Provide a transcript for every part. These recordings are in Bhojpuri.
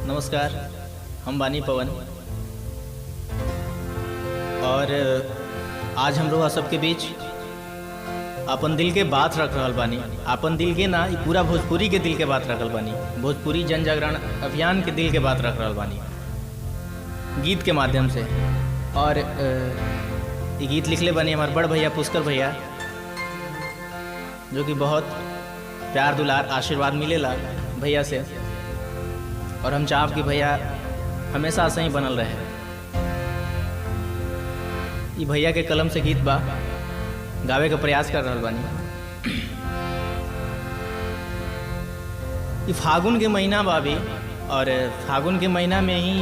नमस्कार। हम बानी पवन और आज हम लोग सबके बीच अपन दिल के बात रख रहल बानी। अपन दिल के ना, पूरा भोजपुरी के दिल के बात रखल बानी। भोजपुरी जन जागरण अभियान के दिल के बात रख रहल बानी गीत के माध्यम से। और ये गीत लिखले बानी हमारे बड़ भैया पुष्कर भैया, जो कि बहुत प्यार दुलार आशीर्वाद मिलेला भैया से। और हम चाहब कि भैया हमेशा ऐसे ही बनल रहे। ये भैया के कलम से गीत बा, गावे का प्रयास कर रहल बानी। ये फागुन के महीना बा भी, और फागुन के महीना में ही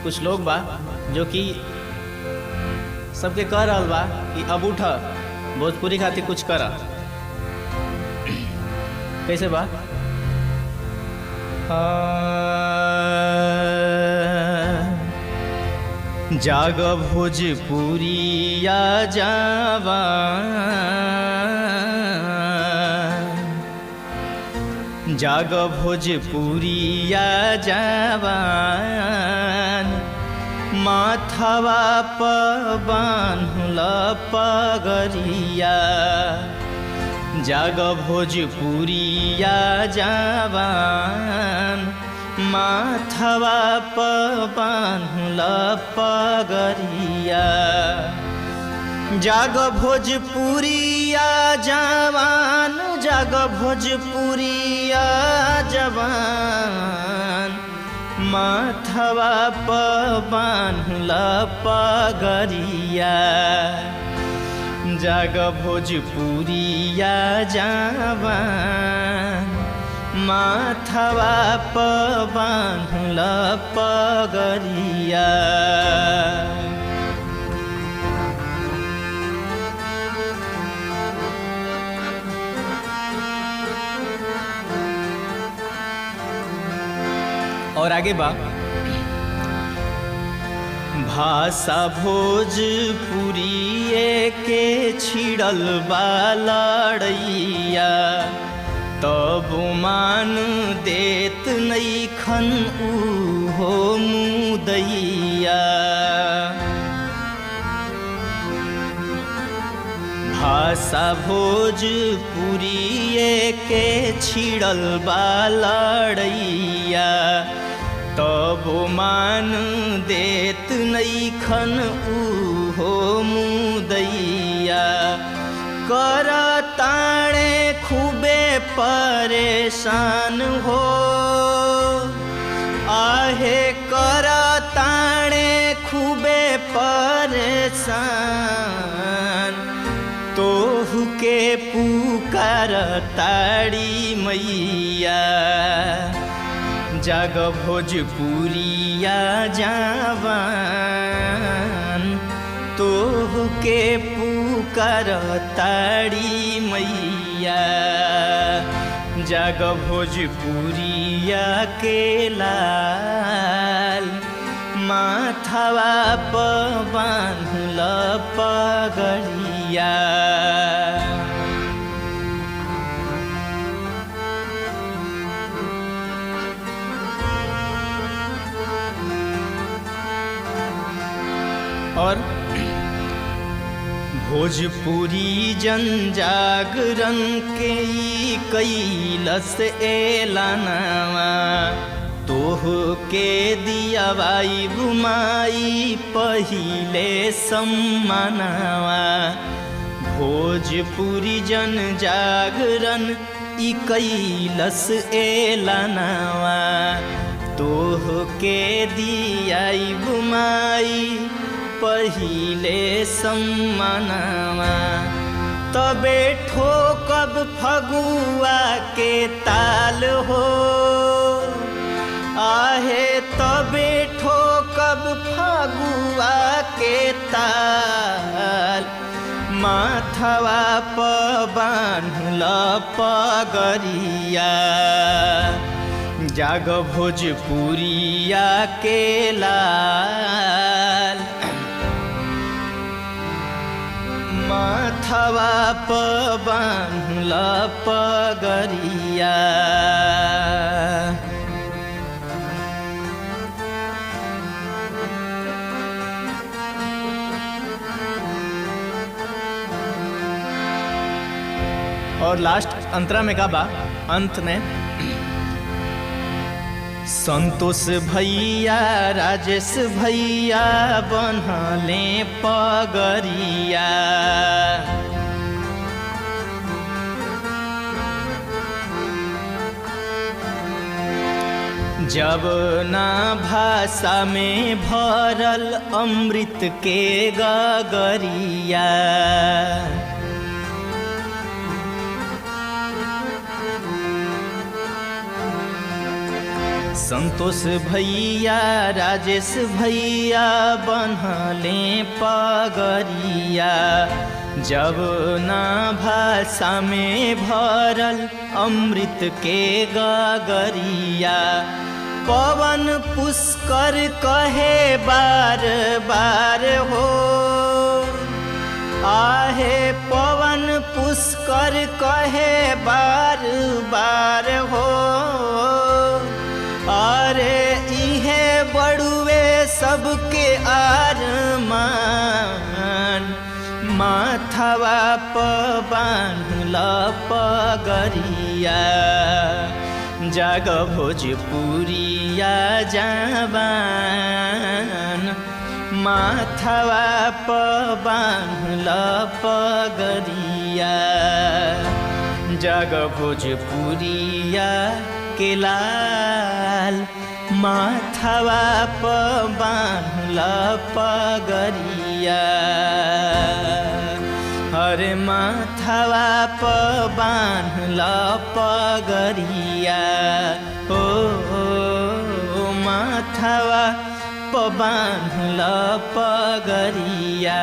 कुछ लोग बा जो कि सबके कह रहल बा कि अब उठ भोजपुरी खातिर कुछ कर। कैसे बा? जाग भोजपुरिया जवान, जाग भोजपुरिया जवान, माथवा पर बान्हल पगरिया। जाग भोजपुरिया जवान, माथवा पर बान्हल पगरिया। जाग भोजपुरिया जवान, जाग भोजपुरिया जवान, माथवा पर बान्हल पगरिया। जाग भोजपुरिया जवान, माथवा पर बान्हल पगरिया। और आगे बा, भाषा भोजपुरिये के छिड़ल बा लड़ैया, तब मान देत नइखन उहो मुदैया। भाषा भोजपुरिये के छिड़ल बा लड़ैया, तब मान देत नइखन उहो मुदैया। करताणे खूबे परेशान हो, आहे करताणे खूबे परेशान, तोहू के पुकारताड़ी मैया। जाग भोजपुरिया जवान, तोहू के पुकारताड़ी मैया। जाग भोजपुरिया के लाल, माथवा पर बान्हल पगरिया। और भोजपुरी जन जागरण के कैलस एलानवा, तोह के दियावाई बुमाई पहिले सम्मानवा। भोजपुरी जन जागरण कैलस एलानवा, तोह के दियाई बुमाई पहिले सम्मानवा। तबे ठोकब फगुआ के ताल हो, आहे तबे ठोकब फगुआ के ताल, माथवा पर बान्हल पगरिया। जाग भोजपुरिया के लाल, माथवा पर बान्हल पगरिया। और लास्ट अंतरा में का बा, अंत में संतोष भैया राजेश भैया बनले पगरिया, जब ना भाषा में भरल अमृत के गगरिया, संतोष भैया राजेश भैया बनले पगरिया, जब ना भाषा में भरल अमृत के गगरिया, पवन पुष्कर कहे बार बार हो, आहे पवन पुष्कर कहे बार बार हो, अरे इहे बड़ुए सबके आरमान, माथवा प बांधल पगरिया, जाग भोजपुरिया जवान, माथवा प बांधल पगरिया, जाग भोजपुरिया के लाल, माथवा प बांधल पगरिया, हरे माथवा प बांधल पगरिया, ओ माथवा प बांधल पगरिया।